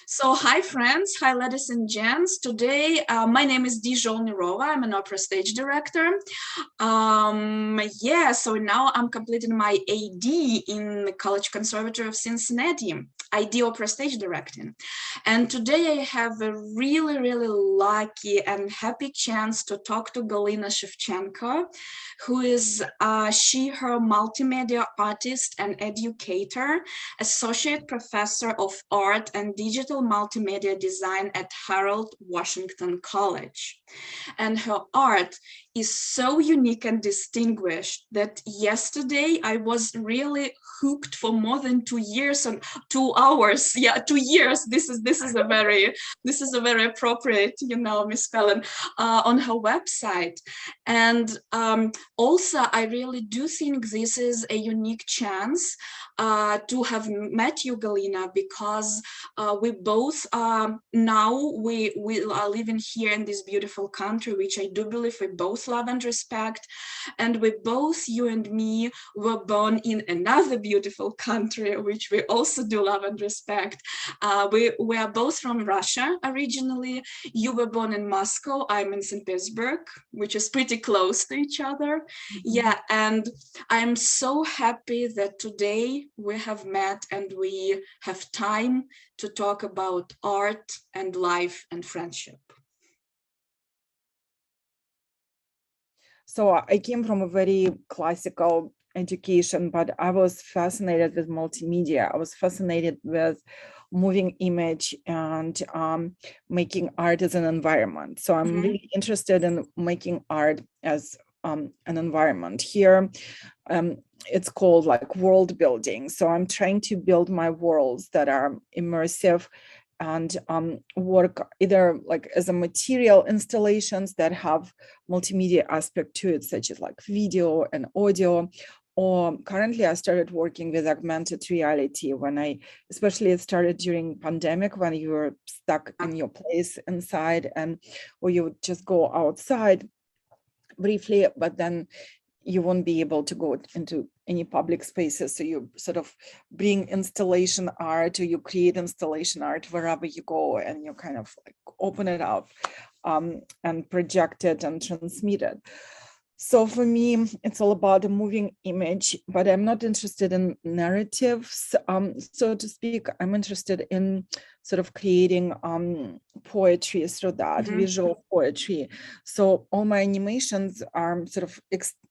So, hi friends, hi ladies and gents. Today, my name is Daria Zholnerova. I'm an opera stage director. So now I'm completing my AD in the College Conservatory of Cincinnati, ID opera stage directing. And today I have a really, really lucky and happy chance to talk to Galina Shevchenko, who is her multimedia artist and educator, associate professor of art and digital multimedia design at Harold Washington College. And her art is so unique and distinguished that yesterday I was really hooked for more than 2 years and 2 hours. Yeah, 2 years. This is a very appropriate, misspelling on her website. And also, I really do think this is a unique chance to have met you, Galina, because we both we are living here in this beautiful country, which I do believe we both love and respect. And we both, you and me, were born in another beautiful country, which we also do love and respect. We are both from Russia originally. You were born in Moscow. I'm in St. Petersburg, which is pretty close to each other. Mm-hmm. Yeah, and I'm so happy that today we have met and we have time to talk about art and life and friendship. So I came from a very classical education, but I was fascinated with multimedia. I was fascinated with moving image and making art as an environment. So I'm really interested in making art as an environment. Here, it's called like world building. So I'm trying to build my worlds that are immersive and work either like as a material installations that have multimedia aspect to it, such as like video and audio. Or currently I started working with augmented reality when especially it started during pandemic, when you were stuck in your place inside or you would just go outside briefly, but then you won't be able to go into any public spaces. So you sort of bring installation art, or you create installation art wherever you go, and you kind of like open it up and project it and transmit it. So for me, it's all about a moving image, but I'm not interested in narratives, so to speak. I'm interested in sort of creating poetry through that, visual poetry. So all my animations are sort of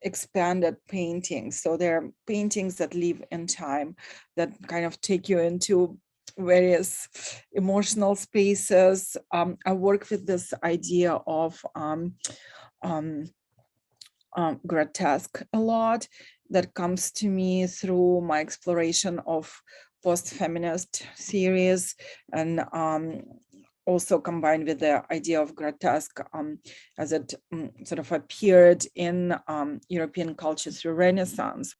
expanded paintings. So they're paintings that live in time, that kind of take you into various emotional spaces. I work with this idea of grotesque a lot, that comes to me through my exploration of post-feminist theories, and also combined with the idea of grotesque as it sort of appeared in European culture through Renaissance.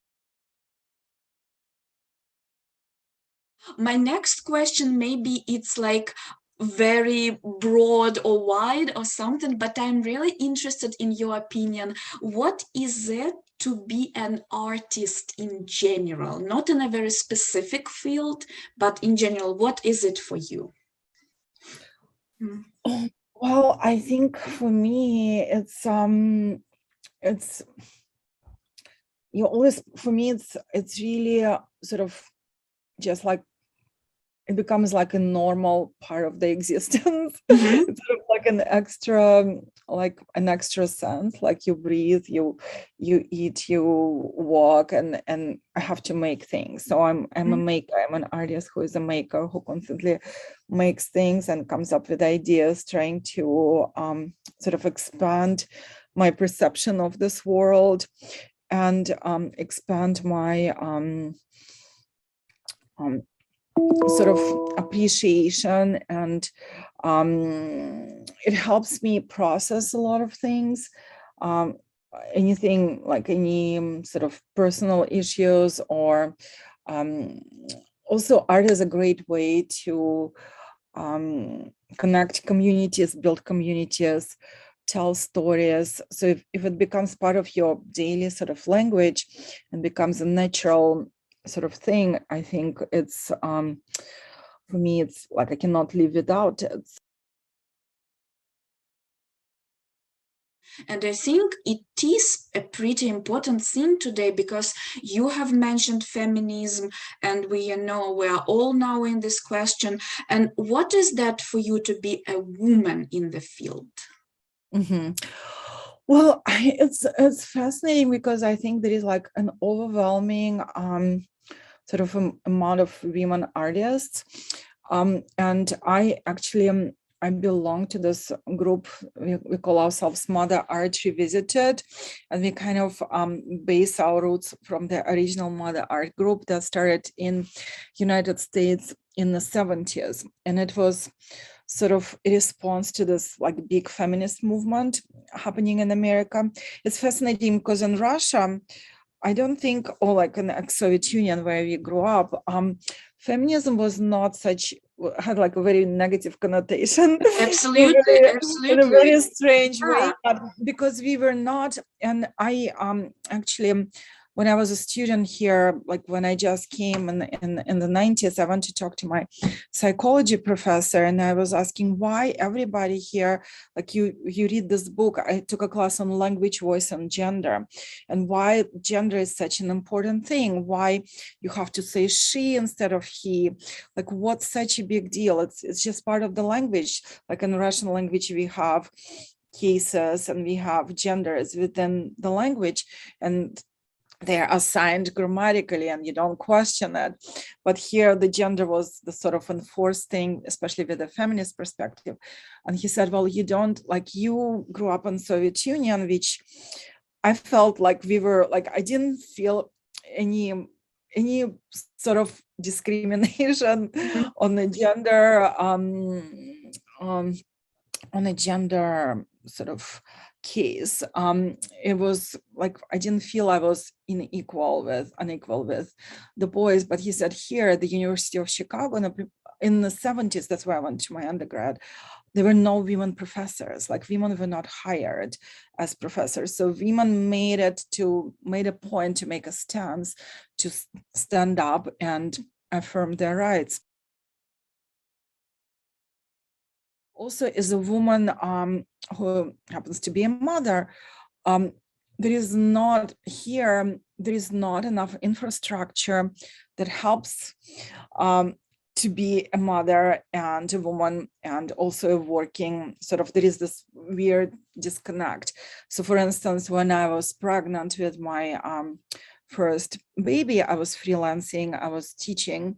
My next question, maybe it's like very broad or wide or something, but I'm really interested in your opinion. What is it to be an artist in general? Not in a very specific field, but in general, what is it for you? Well, I think for me, it's you always, for me, it's really sort of just like it becomes like a normal part of the existence. It's sort of like an extra sense, like you breathe, you eat, you walk, and I have to make things. So I'm a maker. I'm an artist who is a maker, who constantly makes things and comes up with ideas, trying to sort of expand my perception of this world and expand my sort of appreciation, and it helps me process a lot of things, anything like any sort of personal issues, or also art is a great way to connect communities, build communities, tell stories. So if it becomes part of your daily sort of language and becomes a natural sort of thing, I think it's for me, it's like I cannot live without it. And I think it is a pretty important thing today, because you have mentioned feminism, and we are all knowing this question. And what is that for you to be a woman in the field? Mm-hmm. Well, it's fascinating because I think there is like an overwhelming sort of amount of women artists, and I actually I belong to this group. We call ourselves Mother Art Revisited, and we kind of base our roots from the original Mother Art group that started in United States in the 70s, and it was sort of a response to this like big feminist movement happening in America. It's fascinating because in Russia, I don't think, or like in the ex-Soviet Union where we grew up, feminism was not such, had like a very negative connotation. Absolutely, In a very strange Yeah. way, but because we were not, and I actually, when I was a student here, like when I just came in the 90s, I went to talk to my psychology professor, and I was asking why everybody here, like you read this book. I took a class on language, voice, and gender, and why gender is such an important thing, why you have to say she instead of he, like what's such a big deal? It's just part of the language. Like in Russian language, we have cases and we have genders within the language, and they are assigned grammatically and you don't question it. But here the gender was the sort of enforced thing, especially with a feminist perspective. And he said, well, you don't, like you grew up in Soviet Union, which I felt like we were, like I didn't feel any sort of discrimination on the gender, on a gender sort of case. It was like I didn't feel I was unequal with the boys. But he said here at the University of Chicago in the 70s, that's where I went to my undergrad, there were no women professors. Like women were not hired as professors. So women made a point to make a stance, to stand up and affirm their rights. Also, as a woman who happens to be a mother, there is not enough infrastructure that helps to be a mother and a woman and also a working, sort of, there is this weird disconnect. So for instance, when I was pregnant with my first baby, I was freelancing, I was teaching,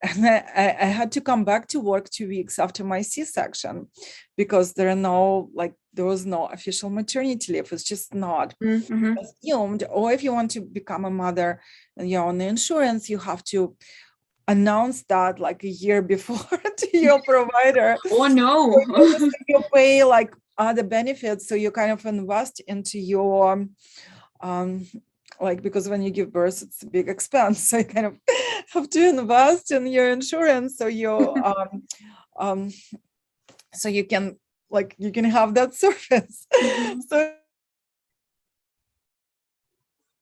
and I had to come back to work 2 weeks after my C-section because there was no official maternity leave. It's just not assumed. Or if you want to become a mother and you're on the insurance, you have to announce that like a year before to your provider. Oh no. You pay like other benefits, so you kind of invest into your like, because when you give birth, it's a big expense. So you kind of have to invest in your insurance. So you so you can have that service. So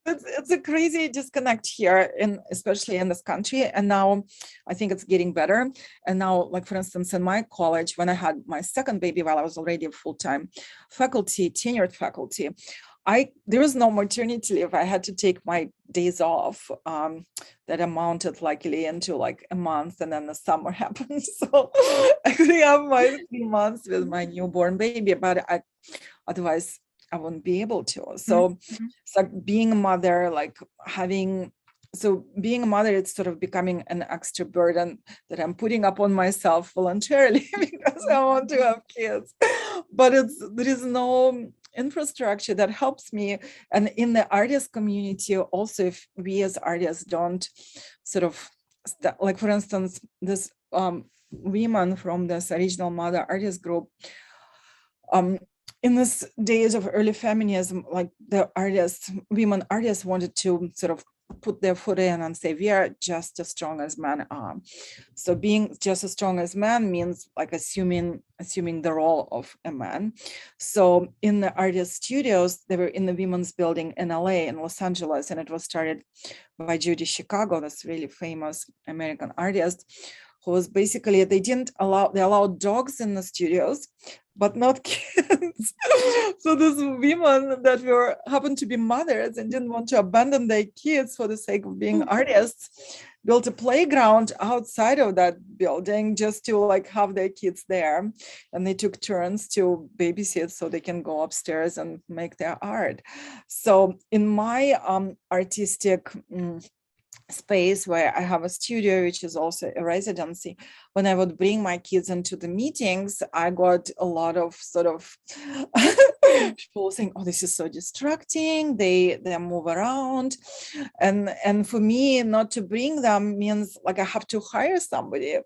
it's a crazy disconnect here, especially in this country. And now I think it's getting better. And now, like for instance, in my college, when I had my second baby, while I was already a full-time faculty, tenured faculty, there was no maternity leave. I had to take my days off that amounted likely into like a month, and then the summer happened. So I could have my 3 months with my newborn baby, but otherwise I wouldn't be able to. So it's like being a mother, being a mother, it's sort of becoming an extra burden that I'm putting up on myself voluntarily because I want to have kids. But there is no infrastructure that helps me. And in the artist community also, if we as artists don't sort of like, for instance, this women from this original Mother artist group, in this days of early feminism, like the women artists wanted to sort of put their foot in and say, we are just as strong as men are. So being just as strong as men means like assuming the role of a man. So in the artist studios, they were in the women's building in LA, in Los Angeles, and it was started by Judy Chicago, this really famous American artist, who was basically, they allowed dogs in the studios, but not kids. So these women that happened to be mothers and didn't want to abandon their kids for the sake of being artists built a playground outside of that building just to like have their kids there, and they took turns to babysit so they can go upstairs and make their art. So in my artistic space where I have a studio, which is also a residency, when I would bring my kids into the meetings, I got a lot of sort of people saying, oh, this is so distracting, they move around, and for me not to bring them means like I have to hire somebody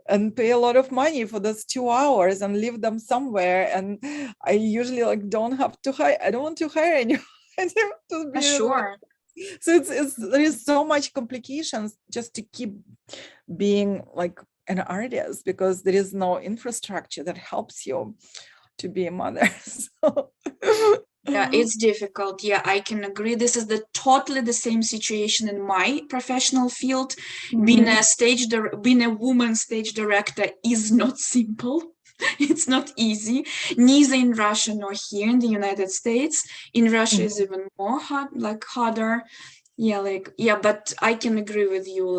and pay a lot of money for those 2 hours and leave them somewhere, and I usually like don't want to hire anyone. To be Sure. So there is so much complications just to keep being like an artist, because there is no infrastructure that helps you to be a mother. So. Yeah, it's difficult. Yeah, I can agree. This is totally the same situation in my professional field. Being a woman stage director is not simple. It's not easy, neither in Russia nor here in the United States. In Russia is even more harder. But I can agree with you.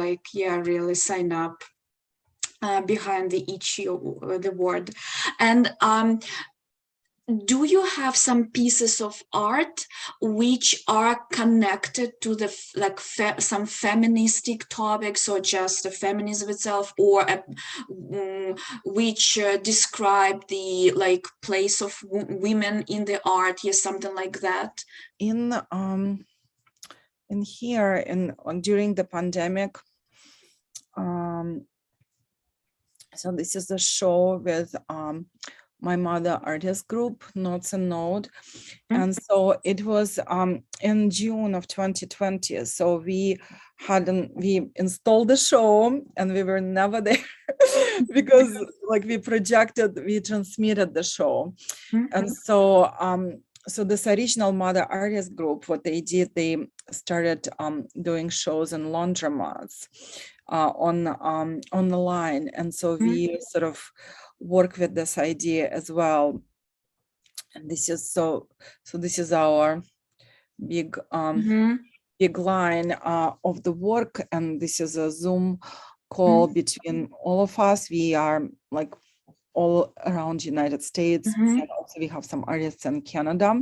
Really sign up behind the the word. And do you have some pieces of art which are connected to the some feministic topics, or just the feminism itself, or which describe the place of women in the art? Yes, something like that. During the pandemic, so this is a show with my mother artist group, Notes and Node. And so it was in June of 2020. So we installed the show and we were never there because we transmitted the show. And so so this original mother artist group, what they did, they started doing shows in laundromats on the line. And so we sort of work with this idea as well. And this is this is our big big line of the work, and this is a Zoom call between all of us. We are like all around United States, and also we have some artists in Canada